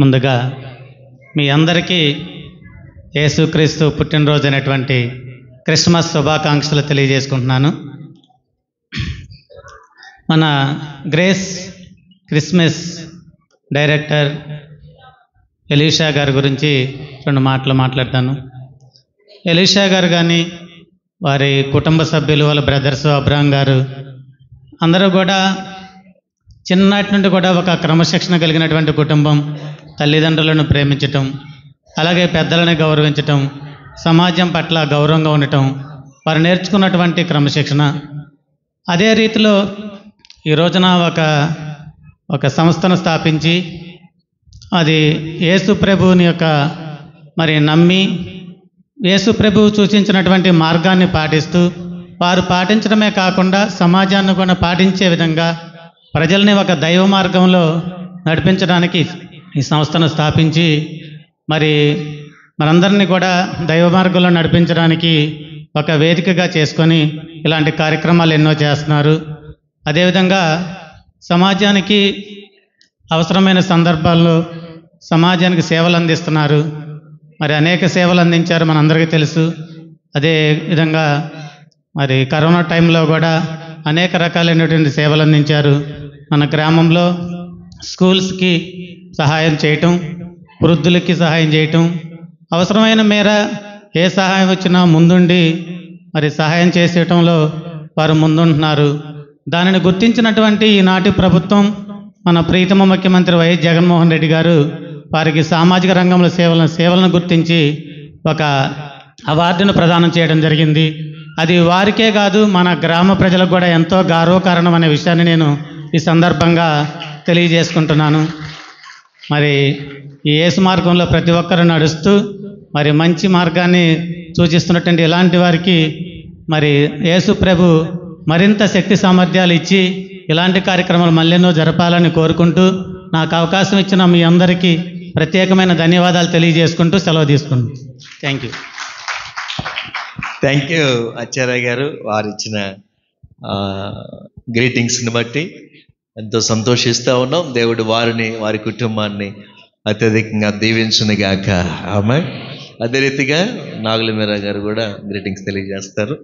ముందుగా మీ అందరికీ యేసుక్రీస్తు పుట్టినరోజు అయినటువంటి క్రిస్మస్ శుభాకాంక్షలు తెలియజేసుకుంటున్నాను. మన గ్రేస్ క్రిస్మస్ డైరెక్టర్ ఎలీషా గారి గురించి 2 మాటలు మాట్లాడతాను. ఎలీషా గారు కానీ వారి కుటుంబ సభ్యులు, వాళ్ళ బ్రదర్స్ అబ్రహాం గారు అందరూ కూడా చిన్నటి నుండి కూడా ఒక క్రమశిక్షణ కలిగినటువంటి కుటుంబం. తల్లిదండ్రులను ప్రేమించటం, అలాగే పెద్దలను గౌరవించటం, సమాజం పట్ల గౌరవంగా ఉండటం వారు నేర్చుకున్నటువంటి క్రమశిక్షణ. అదే రీతిలో ఈ రోజున ఒక సంస్థను స్థాపించి అది యేసు ప్రభువుని యొక్క నమ్మి యేసు ప్రభువు సూచించినటువంటి మార్గాన్ని పాటిస్తూ వారు పాటించడమే కాకుండా సమాజాన్ని కూడా పాటించే విధంగా ప్రజల్ని ఒక దైవ మార్గంలో నడిపించడానికి ఈ సంస్థను స్థాపించి మనందరినీ కూడా దైవ మార్గంలో నడిపించడానికి ఒక వేదికగా చేసుకొని ఇలాంటి కార్యక్రమాలు ఎన్నో చేస్తున్నారు. అదేవిధంగా సమాజానికి అవసరమైన సందర్భాల్లో సమాజానికి సేవలు అందిస్తున్నారు. అనేక సేవలు అందించారు, మనందరికీ తెలుసు. అదే విధంగా కరోనా టైంలో కూడా అనేక రకాలైనటువంటి సేవలు అందించారు. మన గ్రామంలో స్కూల్స్కి సహాయం చేయటం, వృద్ధులకి సహాయం చేయటం, అవసరమైన మేర ఏ సహాయం వచ్చినా ముందుండి సహాయం చేసేయటంలో వారు ముందుంటున్నారు. దానిని గుర్తించినటువంటి ఈనాటి ప్రభుత్వం, మన ప్రీతమ ముఖ్యమంత్రి వైఎస్ జగన్మోహన్ రెడ్డి గారు వారికి సామాజిక రంగంలో సేవలను గుర్తించి ఒక అవార్డును ప్రదానం చేయడం జరిగింది. అది వారికే కాదు, మన గ్రామ ప్రజలకు కూడా ఎంతో గర్వకారణం అనే విషయాన్ని నేను ఈ సందర్భంగా తెలియజేసుకుంటున్నాను. ఈ యేసు మార్గంలో ప్రతి ఒక్కరు నడుస్తూ మంచి మార్గాన్ని సూచిస్తున్నటువంటి ఇలాంటి వారికి యేసు ప్రభు మరింత శక్తి సామర్థ్యాలు ఇచ్చి ఇలాంటి కార్యక్రమాలు మళ్ళెన్నో జరపాలని కోరుకుంటూ నాకు అవకాశం ఇచ్చిన మీ అందరికీ ప్రత్యేకమైన ధన్యవాదాలు తెలియజేసుకుంటూ సెలవు తీసుకుంటాను. థ్యాంక్ యూ ఆచార్య గారు. వారు ఇచ్చిన గ్రీటింగ్స్ని బట్టి ఎంతో సంతోషిస్తూ ఉన్నాం. దేవుడు వారిని, వారి కుటుంబాన్ని అత్యధికంగా దీవించునుగాక. ఆమె అదే రీతిగా నాగుల మీరా గారు కూడా గ్రీటింగ్స్ తెలియజేస్తారు.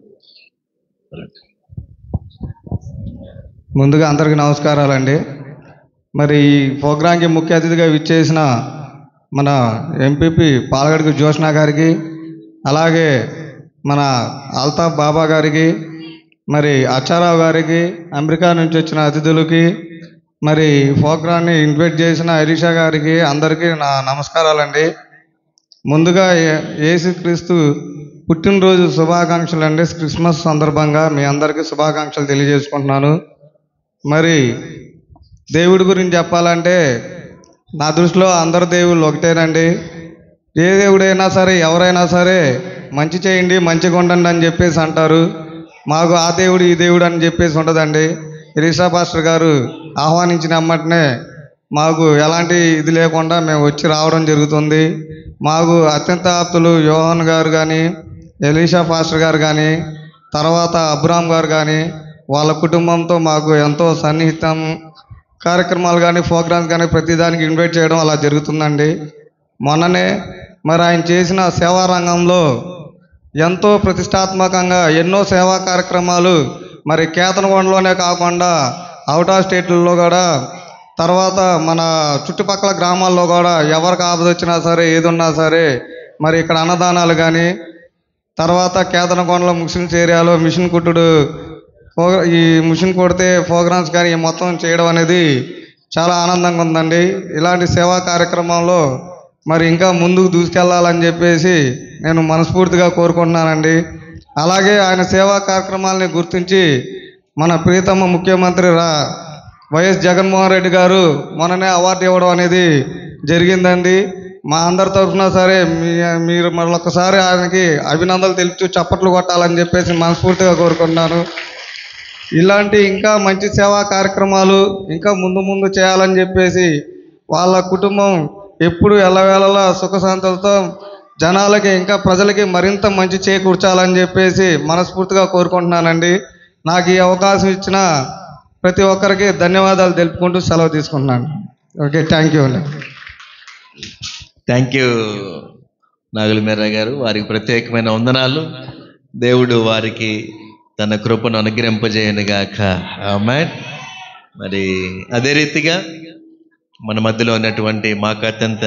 ముందుగా అందరికీ నమస్కారాలండి. ఈ ప్రోగ్రాంకి ముఖ్య అతిథిగా విచ్చేసిన మన ఎంపీపీ పాలగడుగు జోష్నా గారికి, అలాగే మన అల్తాఫ్ బాబా గారికి, అచ్చారావు గారికి, అమెరికా నుంచి వచ్చిన అతిథులకి, ప్రోగ్రాన్ని ఇన్వైట్ చేసిన ఎలీషా గారికి అందరికీ నా నమస్కారాలండి. ముందుగా యేసుక్రీస్తు పుట్టినరోజు శుభాకాంక్షలు అండి. క్రిస్మస్ సందర్భంగా మీ అందరికీ శుభాకాంక్షలు తెలియజేసుకుంటున్నాను. దేవుడి గురించి చెప్పాలంటే నా దృష్టిలో అందరు దేవుళ్ళు ఒకటేనండి. ఏ దేవుడైనా సరే, ఎవరైనా సరే మంచి చేయండి, మంచిగా ఉండండి అని చెప్పేసి అంటారు. మాకు ఆ దేవుడు ఈ దేవుడు అని చెప్పేసి ఉండదండి. ఎలీషా పాస్టర్ గారు ఆహ్వానించిన అమ్మటనే మాకు ఎలాంటి ఇది లేకుండా మేము వచ్చి రావడం జరుగుతుంది. మాకు అత్యంత ఆప్తులు యోహాన్ గారు కానీ, ఎలీషా పాస్టర్ గారు కానీ, తర్వాత అబ్రామ్ గారు కానీ, వాళ్ళ కుటుంబంతో మాకు ఎంతో సన్నిహితం, కార్యక్రమాలు కానీ ప్రోగ్రామ్స్ కానీ ప్రతిదానికి ఇన్వైట్ చేయడం అలా జరుగుతుందండి. మొన్ననే ఆయన చేసిన సేవా రంగంలో ఎంతో ప్రతిష్టాత్మకంగా ఎన్నో సేవా కార్యక్రమాలు కేతనగొండలోనే కాకుండా అవుట్ ఆఫ్ స్టేట్లలో కూడా, తర్వాత మన చుట్టుపక్కల గ్రామాల్లో కూడా ఎవరికి ఆపద వచ్చినా సరే, ఏది ఉన్నా సరే ఇక్కడ అన్నదానాలు కానీ, తర్వాత కేతనగొండలో ముస్లిమ్స్ ఏరియాలో మిషన్ కుట్టుడు, ఈ మిషన్ కొడితే ప్రోగ్రామ్స్ కానీ మొత్తం చేయడం అనేది చాలా ఆనందంగా ఉందండి. ఇలాంటి సేవా కార్యక్రమంలో ఇంకా ముందుకు దూసుకెళ్ళాలని చెప్పేసి నేను మనస్ఫూర్తిగా కోరుకుంటున్నానండి. అలాగే ఆయన సేవా కార్యక్రమాలని గుర్తించి మన ప్రీతమ ముఖ్యమంత్రి వైఎస్ జగన్మోహన్ రెడ్డి గారు మొన్ననే అవార్డు ఇవ్వడం అనేది జరిగిందండి. మా అందరి తరఫున సరే మీరు మరొకసారి ఆయనకి అభినందనలు తెలుపుతూ చప్పట్లు కొట్టాలని చెప్పేసి మనస్ఫూర్తిగా కోరుకుంటున్నాను. ఇలాంటి ఇంకా మంచి సేవా కార్యక్రమాలు ఇంకా ముందు చేయాలని చెప్పేసి వాళ్ళ కుటుంబం ఎప్పుడు ఎల్లవేళలా సుఖశాంతులతో జనాలకి, ఇంకా ప్రజలకి మరింత మంచి చేకూర్చాలని చెప్పేసి మనస్ఫూర్తిగా కోరుకుంటున్నానండి. నాకు ఈ అవకాశం ఇచ్చిన ప్రతి ఒక్కరికి ధన్యవాదాలు తెలుపుకుంటూ సెలవు తీసుకుంటున్నాను. ఓకే, థ్యాంక్ యూ అండి. థ్యాంక్ యూ నాగుల మీరా గారు. వారికి ప్రత్యేకమైన వందనాలు. దేవుడు వారికి తన కృపను అనుగ్రహింపజేయనుగాక. ఆమేన్. మరి అదే రీతిగా మన మధ్యలో ఉన్నటువంటి మాకు అత్యంత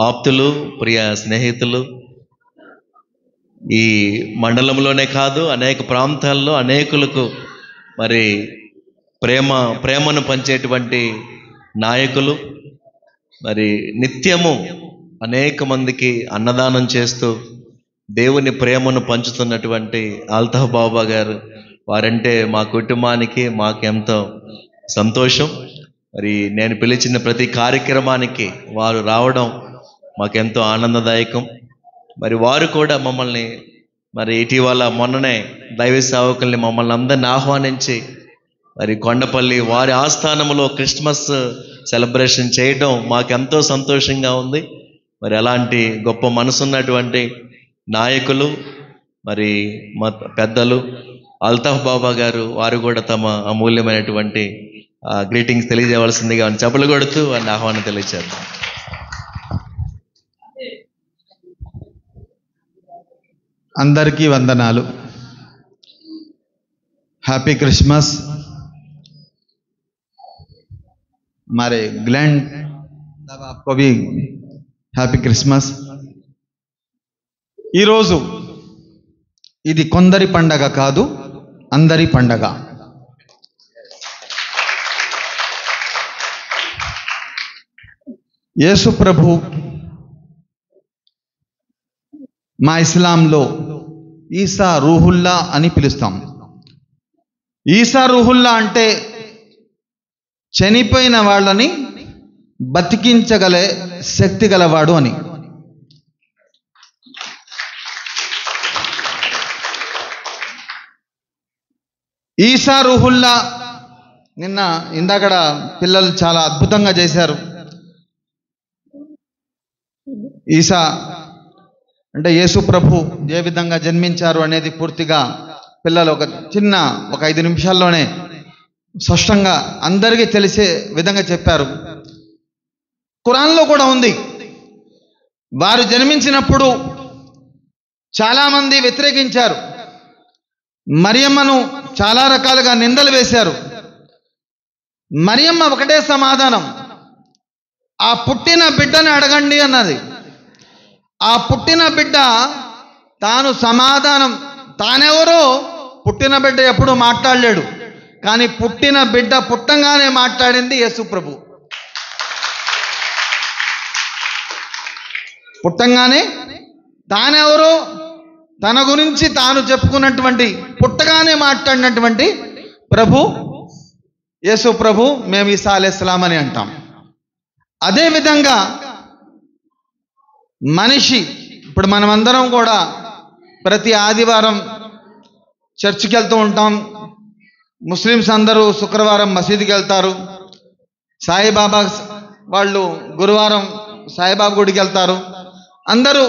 ఆప్తులు, ప్రియ స్నేహితులు, ఈ మండలంలోనే కాదు అనేక ప్రాంతాల్లో అనేకులకు మరి ప్రేమను పంచేటువంటి నాయకులు, మరి నిత్యము అనేక మందికి అన్నదానం చేస్తూ దేవుని ప్రేమను పంచుతున్నటువంటి అల్తాఫ్ బాబా గారు, వారంటే మా కుటుంబానికి మాకెంతో సంతోషం. మరి నేను పిలిచిన ప్రతి కార్యక్రమానికి వారు రావడం మాకెంతో ఆనందదాయకం. మరి వారు కూడా మమ్మల్ని మరి ఇటీవల మొన్ననే దైవ సేవకుల్ని మమ్మల్ని అందరిని ఆహ్వానించి మరి కొండపల్లి వారి ఆస్థానంలో క్రిస్మస్ సెలబ్రేషన్ చేయడం మాకెంతో సంతోషంగా ఉంది. మరి అలాంటి గొప్ప మనసున్నటువంటి నాయకులు, మరి మా పెద్దలు అల్తాఫ్ బాబా గారు, వారు కూడా తమ అమూల్యమైనటువంటి గ్రీటింగ్స్ తెలియజేయవలసిందిగా చప్పలు కొడుతూ వారిని ఆహ్వానం తెలియజేద్దాం. అందరికీ వందనాలు. Happy Christmas. हमारे ग्लैंड साहब आपको भी హ్యాపీ క్రిస్మస్. ఈరోజు ఇది కొందరి పండగ కాదు, అందరి పండగ. యేసు ప్రభు మా ఇస్లాంలో ఈసా రూహుల్లా అని పిలుస్తాం. ఈసా రూహుల్లా అంటే చనిపోయిన వాళ్ళని బతికించగలే శక్తి గలవాడు అని. ఈసా రూహుల్లా ఇందాకడ పిల్లలు చాలా అద్భుతంగా చేశారు. ఈసా అంటే యేసు ప్రభు ఏ విధంగా జన్మించారు అనేది పూర్తిగా పిల్లలు ఒక 5 నిమిషాల్లోనే స్పష్టంగా అందరికీ తెలిసే విధంగా చెప్పారు. ఖురాన్లో కూడా ఉంది. వారు జన్మించినప్పుడు చాలామంది వ్యతిరేకించారు. మరియమ్మను చాలా రకాలుగా నిందలు వేశారు. మరియమ్మ ఒకటే సమాధానం, ఆ పుట్టిన బిడ్డని అడగండి అన్నది. ఆ పుట్టిన బిడ్డ తాను సమాధానం, తానెవరో పుట్టిన బిడ్డ ఎప్పుడు మాట్లాడలేడు, కానీ పుట్టిన బిడ్డ పుట్టంగానే మాట్లాడింది యేసు ప్రభు. పుట్టంగానే తానెవరో తన గురించి తాను చెప్పుకున్నటువంటి, పుట్టగానే మాట్లాడినటువంటి ప్రభు యేసు ప్రభు. మేము ఈసా అలైహిస్సలాం అని అంటాం. అదేవిధంగా మనిషి, ఇప్పుడు మనమందరం కూడా ప్రతి ఆదివారం చర్చికి వెళ్తూ ఉంటాం. ముస్లిమ్స్ అందరూ శుక్రవారం మసీదుకి వెళ్తారు. సాయిబాబా వాళ్ళు గురువారం సాయిబాబా గుడికి వెళ్తారు. అందరూ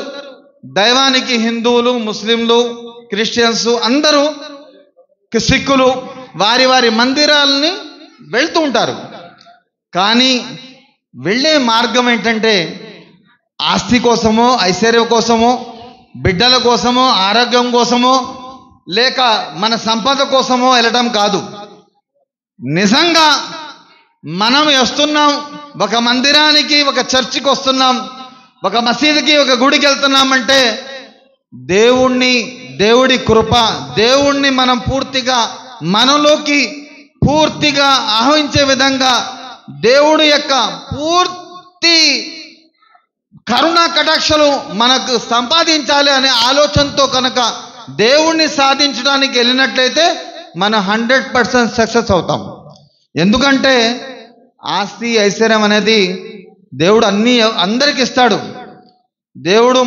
దైవానికి హిందువులు, ముస్లింలు, క్రిస్టియన్స్ అందరూ, సిక్కులు వారి వారి మందిరాలని వెళ్తూ ఉంటారు. కానీ వెళ్ళే మార్గం ఏంటంటే ఆస్తి కోసమో, ఐశ్వర్యం కోసమో, బిడ్డల కోసమో, ఆరోగ్యం కోసమో, లేక మన సంపద కోసమో వెళ్ళడం కాదు. నిజంగా మనం వస్తున్నాం, ఒక మందిరానికి, ఒక చర్చికి వస్తున్నాం, ఒక మసీదుకి, ఒక గుడికి వెళ్తున్నామంటే దేవుడి కృప, దేవుణ్ణి మనం పూర్తిగా మనలోకి పూర్తిగా ఆహ్వానించే విధంగా దేవుడి యొక్క పూర్తి కరుణా కటాక్షలు మనకు సంపాదించాలి అనే ఆలోచనతో కనుక దేవుణ్ణి సాధించడానికి వెళ్ళినట్లయితే మనం 100% సక్సెస్ అవుతాం. ఎందుకంటే ఆస్తి ఐశ్వర్యం అనేది దేవుడు అందరికి ఇస్తాడు. దేవుడు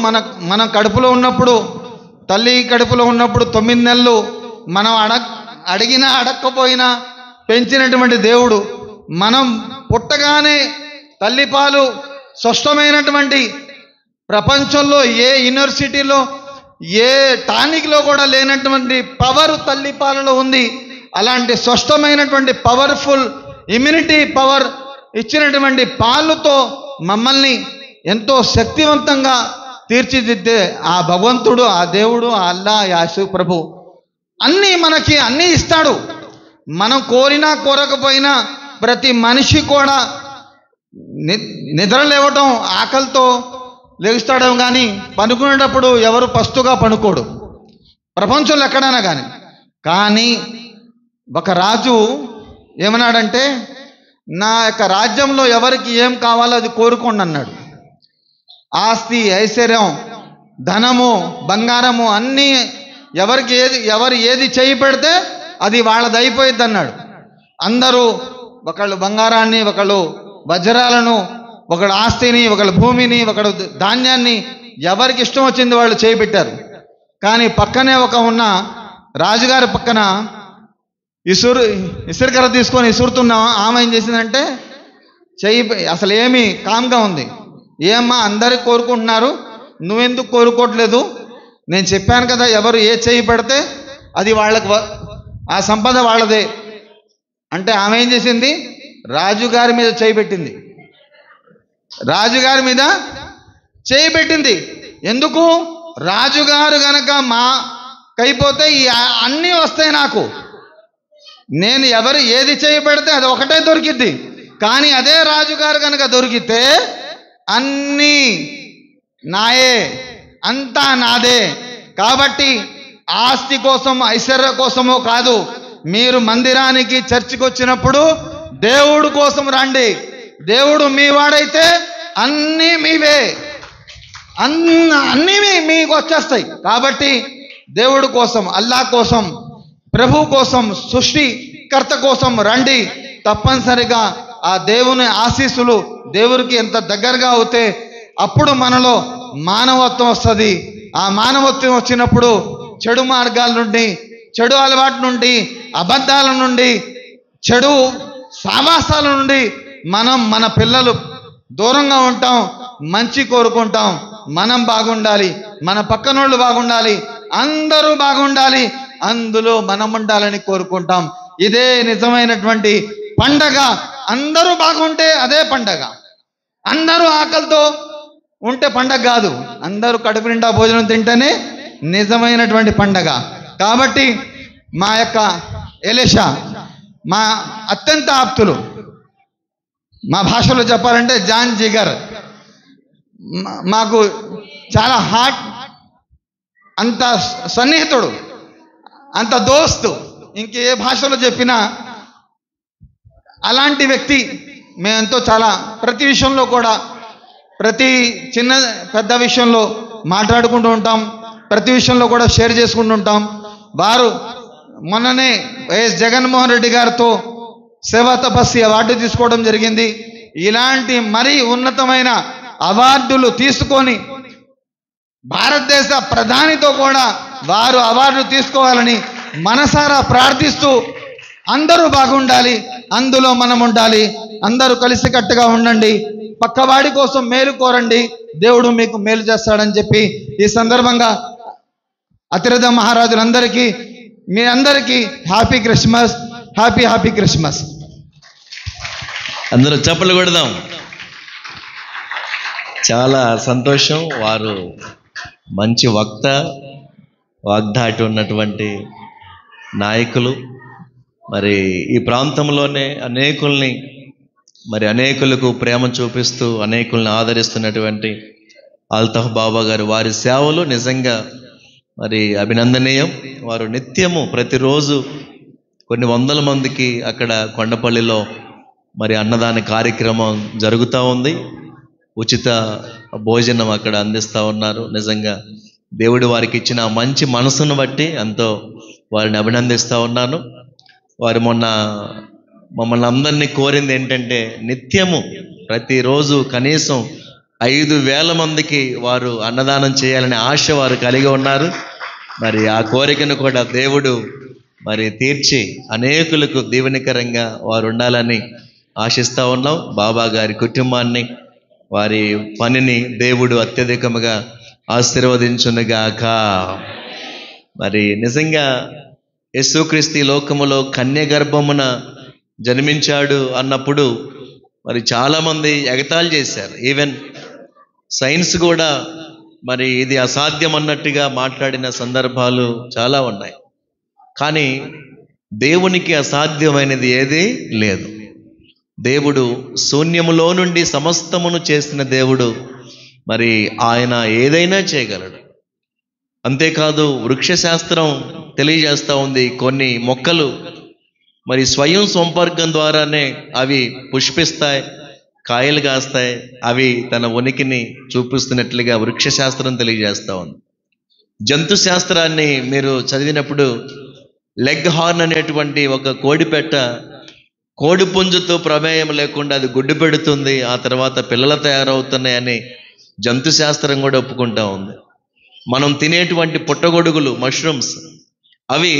మన కడుపులో ఉన్నప్పుడు, తల్లి కడుపులో ఉన్నప్పుడు 9 నెలలు మనం అడిగినా అడక్కపోయినా పెంచినటువంటి దేవుడు, మనం పుట్టగానే తల్లిపాలు స్పష్టమైనటువంటి ప్రపంచంలో ఏ యూనివర్సిటీలో, ఏ టానిక్లో కూడా లేనటువంటి పవర్ తల్లిపాలలో ఉంది. అలాంటి స్పష్టమైనటువంటి పవర్ఫుల్ ఇమ్యూనిటీ పవర్ ఇచ్చినటువంటి పాలుతో మమ్మల్ని ఎంతో శక్తివంతంగా తీర్చిదిద్దే ఆ భగవంతుడు, ఆ దేవుడు, ఆ అల్లా, యేసు ప్రభు అన్నీ మనకి అన్నీ ఇస్తాడు. మనం కోరినా కోరకపోయినా ప్రతి మనిషి కూడా నిద్ర లేవటం ఆకలితో లేస్తాడు, కానీ పనుకునేటప్పుడు ఎవరు పస్తుగా పనుకోడు ప్రపంచంలో ఎక్కడైనా కానీ ఒక రాజు ఏమన్నాడంటే, నా యొక్క రాజ్యంలో ఎవరికి ఏం కావాలో అది కోరుకోండి అన్నాడు. ఆస్తి, ఐశ్వర్యం, ధనము, బంగారము అన్నీ ఎవరికి ఎవరు ఏది చేయి పెడితే అది వాళ్ళది అయిపోయింది అన్నాడు. అందరూ ఒకళ్ళు బంగారాన్ని, ఒకళ్ళు వజ్రాలను, ఒకళ్ళు ఆస్తిని, ఒకళ్ళు భూమిని, ఒకళ్ళు ధాన్యాన్ని ఎవరికి ఇష్టం వచ్చింది వాళ్ళు చేయి పెట్టారు. కానీ పక్కనే ఉన్న రాజుగారి పక్కన ఇసురుకర తీసుకొని ఇసురుతున్న ఆమె ఏం చేసిందంటే, చెయ్యి అసలు ఏమి కామ్గా ఉంది. ఏమ్మా అందరికి కోరుకుంటున్నారు, నువ్వెందుకు కోరుకోవట్లేదు? నేను చెప్పాను కదా, ఎవరు ఏ చెయ్యి పెడితే అది వాళ్ళకి ఆ సంపద వాళ్ళదే అంటే ఆమె ఏం చేసింది, రాజుగారి మీద చేయి పెట్టింది. రాజుగారి మీద చేయి పెట్టింది. ఎందుకు? రాజుగారు గనక మాకైపోతే ఈ అన్నీ వస్తాయి నాకు. నేను ఎవరు ఏది చేయి పెడితే అది ఒకటే దొరికిద్ది. కానీ అదే రాజుగారు కనుక దొరికితే అన్నీ నాయే, అంతా నాదే. కాబట్టి ఆస్తి కోసం, ఐశ్వర్య కోసమో కాదు, మీరు మందిరానికి, చర్చికి వచ్చినప్పుడు దేవుడు కోసం రండి. దేవుడు మీ వాడైతే అన్నీ మీవే, అన్నీ మీకు వచ్చేస్తాయి. కాబట్టి దేవుడు కోసం, అల్లా కోసం, ప్రభు కోసం, సృష్టికర్త కోసం రండి. తప్పనిసరిగా ఆ దేవుని ఆశీస్సులు దేవుడికి ఎంత దగ్గరగా అవుతే అప్పుడు మనలో మానవత్వం వస్తుంది. ఆ మానవత్వం వచ్చినప్పుడు చెడు మార్గాల నుండి, చెడు అలవాటు నుండి, అబద్ధాల నుండి, చెడు సావాసాల నుండి మన పిల్లలు దూరంగా ఉంటాం. మంచి కోరుకుంటాం. మనం బాగుండాలి, మన పక్కనోళ్ళు బాగుండాలి, అందరూ బాగుండాలి, అందులో మనం ఉండాలని కోరుకుంటాం. ఇదే నిజమైనటువంటి పండగ. అందరూ బాగుంటే అదే పండగ. అందరూ ఆకలితో ఉంటే పండగ కాదు. అందరూ కడుపు నిండా భోజనం తింటేనే నిజమైనటువంటి పండగ. కాబట్టి మా యొక్క ఎలీషా మా అత్యంత ఆప్తులు, మా భాషలో చెప్పాలంటే జాన్ జిగర్, మాకు చాలా హార్ట్, అంత సన్నిహితుడు, అంత దోస్తు, ఇంకే భాషలో చెప్పినా అలాంటి వ్యక్తి. మేమెంతో చాలా ప్రతి విషయంలో కూడా, ప్రతి చిన్న పెద్ద విషయంలో మాట్లాడుకుంటూ ఉంటాం. ప్రతి విషయంలో కూడా షేర్ చేసుకుంటూ ఉంటాం. వారు మొన్ననే వైఎస్ జగన్మోహన్ రెడ్డి గారితో సేవా తపస్వి అవార్డు తీసుకోవడం జరిగింది. ఇలాంటి మరీ ఉన్నతమైన అవార్డులు తీసుకొని భారతదేశ ప్రధానితో కూడా వారు అవార్డు తీసుకోవాలని మనసారా ప్రార్థిస్తూ, అందరూ బాగుండాలి, అందులో మనం ఉండాలి, అందరూ కలిసికట్టుగా ఉండండి, పక్కవాడి కోసం మేలు కోరండి, దేవుడు మీకు మేలు చేస్తాడని చెప్పి ఈ సందర్భంగా అతిరథ మహారాజులందరికీ, మీ అందరికీ హ్యాపీ క్రిస్మస్, హ్యాపీ క్రిస్మస్. అందరూ చప్పట్లు కొడదాం. చాలా సంతోషం. వారు మంచి వక్త, వాగ్దాటి ఉన్నటువంటి నాయకులు. మరి ఈ ప్రాంతంలోనే అనేకులకు ప్రేమ చూపిస్తూ అనేకుల్ని ఆదరిస్తున్నటువంటి అల్తాఫ్ బాబా గారు, వారి సేవలు నిజంగా మరి అభినందనీయం. వారు నిత్యము ప్రతిరోజు కొన్ని వందల మందికి అక్కడ కొండపల్లిలో మరి అన్నదాన కార్యక్రమం జరుగుతూ ఉంది. ఉచిత భోజనం అక్కడ అందిస్తూ ఉన్నారు. నిజంగా దేవుడు వారికి ఇచ్చిన మంచి మనసును బట్టి ఎంతో వారిని అభినందిస్తూ ఉన్నాను. వారు మొన్న మమ్మల్ని అందరినీ కోరింది ఏంటంటే, నిత్యము ప్రతిరోజు కనీసం 5,000 మందికి వారు అన్నదానం చేయాలనే ఆశ వారు కలిగి ఉన్నారు. మరి ఆ కోరికను కూడా దేవుడు మరి తీర్చి అనేకులకు దీవెనకరంగా వారు ఉండాలని ఆశిస్తూ ఉన్నాం. బాబా గారి కుటుంబాన్ని, వారి పనిని దేవుడు అత్యధికముగా ఆశీర్వదించునుగాక. మరి నిజంగా యేసుక్రీస్తు లోకములో కన్య గర్భమున జన్మించాడు అన్నప్పుడు మరి చాలామంది ఎగతాళి చేశారు. ఈవెన్ సైన్స్ కూడా మరి ఇది అసాధ్యం అన్నట్టుగా మాట్లాడిన సందర్భాలు చాలా ఉన్నాయి. కానీ దేవునికి అసాధ్యమైనది ఏదీ లేదు. దేవుడు శూన్యములో నుండి సమస్తమును చేసిన దేవుడు. మరి ఆయన ఏదైనా చేయగలడు. అంతేకాదు వృక్షశాస్త్రం తెలియజేస్తూ ఉంది, కొన్ని మొక్కలు మరి స్వయం సంపర్కం ద్వారానే అవి పుష్పిస్తాయి, కాయలు కాస్తాయి, అవి తన ఉనికిని చూపిస్తున్నట్లుగా వృక్షశాస్త్రం తెలియజేస్తూ ఉంది. జంతు శాస్త్రాన్ని మీరు చదివినప్పుడు లెగ్ హార్న్ అనేటువంటి ఒక కోడిపెట్ట కోడి పుంజుతో ప్రమేయం లేకుండా అది గుడ్డు పెడుతుంది, ఆ తర్వాత పిల్లలు తయారవుతున్నాయని జంతు శాస్త్రం కూడా ఒప్పుకుంటా ఉంది. మనం తినేటువంటి పుట్టగొడుగులు, మష్రూమ్స్, అవి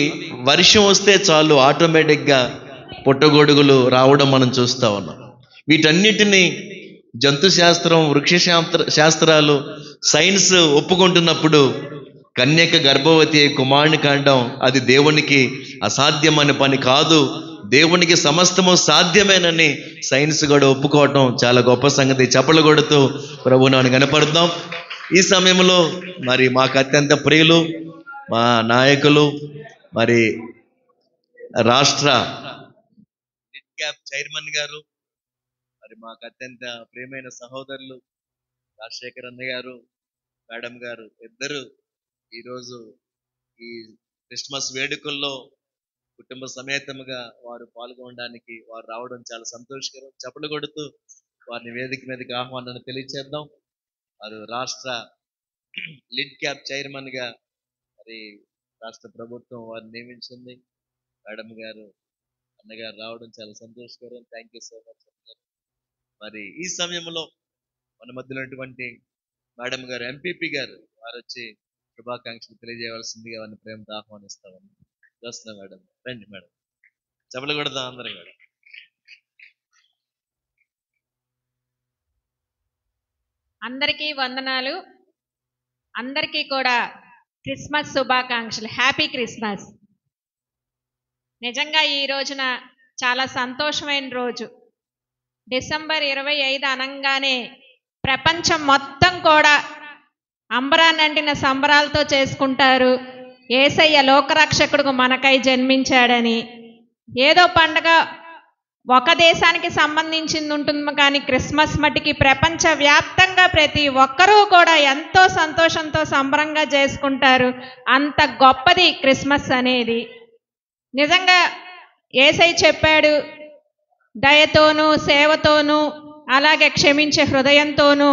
వర్షం వస్తే చాలు ఆటోమేటిక్గా పుట్టగొడుగులు రావడం మనం చూస్తూ ఉన్నాం. వీటన్నిటినీ జంతు శాస్త్రం, వృక్ష శాస్త్రాలు, సైన్స్ ఒప్పుకుంటున్నప్పుడు కన్యక గర్భవతి కుమారుని కండం అది దేవునికి అసాధ్యమైన పని కాదు, దేవునికి సమస్తము సాధ్యమేనని సైన్స్ కూడా ఒప్పుకోవటం చాలా గొప్ప సంగతి. చప్పలు కొడుతూ ప్రభువుని కనపడతాం. ఈ సమయంలో మరి మాకు అత్యంత ప్రియులు మా నాయకులు, మరి రాష్ట్ర లిడ్ క్యాప్ చైర్మన్ గారు, మరి మాకు అత్యంత ప్రియమైన సహోదరులు రాజశేఖర్ అన్న గారు, మేడం గారు, ఇద్దరు ఈరోజు ఈ క్రిస్మస్ వేడుకల్లో కుటుంబ సమేతముగా వారు పాల్గొనడానికి వారు రావడం చాలా సంతోషకరం. చప్పలు కొడుతూ వారిని వేదిక మీదకి ఆహ్వానాన్ని తెలియచేద్దాం. వారు రాష్ట్ర లిడ్ క్యాప్ చైర్మన్ గా మరి రాష్ట్ర ప్రభుత్వం వారిని నియమించింది. మేడం గారు, అన్నగారు రావడం చాలా సంతోషకరం. Thank you so much. మరి ఈ సమయంలో మన మధ్యలో ఉన్నటువంటి మేడం గారు, ఎంపీపీ గారు, వారు వచ్చి శుభాకాంక్షలు తెలియజేయవలసిందిగా వారిని ప్రేమతో ఆహ్వానిస్తామని చూస్తున్నా. మేడం రండి. మేడం చెప్పలు కొడదాం అందరం కూడా. అందరికీ వందనాలు. అందరికీ కూడా క్రిస్మస్ శుభాకాంక్షలు. Happy Christmas. నిజంగా ఈ రోజున చాలా సంతోషమైన రోజు. డిసెంబర్ 25 అనగానే ప్రపంచం మొత్తం కూడా అంబరాన్నంటిన సంబరాలతో చేసుకుంటారు. యేసయ్య లోకరక్షకుడు మనకై జన్మించాడని. ఏదో పండగ ఒక దేశానికి సంబంధించింది ఉంటుంది, కానీ క్రిస్మస్ మట్టికి ప్రపంచవ్యాప్తంగా ప్రతి ఒక్కరూ కూడా ఎంతో సంతోషంతో సంబరంగా చేసుకుంటారు. అంత గొప్పది క్రిస్మస్ అనేది. నిజంగా యేసయ్య చెప్పాడు, దయతోనూ సేవతోనూ అలాగే క్షమించే హృదయంతోనూ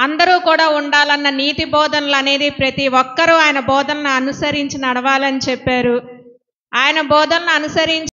అందరూ కూడా ఉండాలన్న నీతి బోధనలు అనేది ప్రతి ఒక్కరూ ఆయన బోధనలను అనుసరించి నడవాలని చెప్పారు. ఆయన బోధనలను అనుసరించి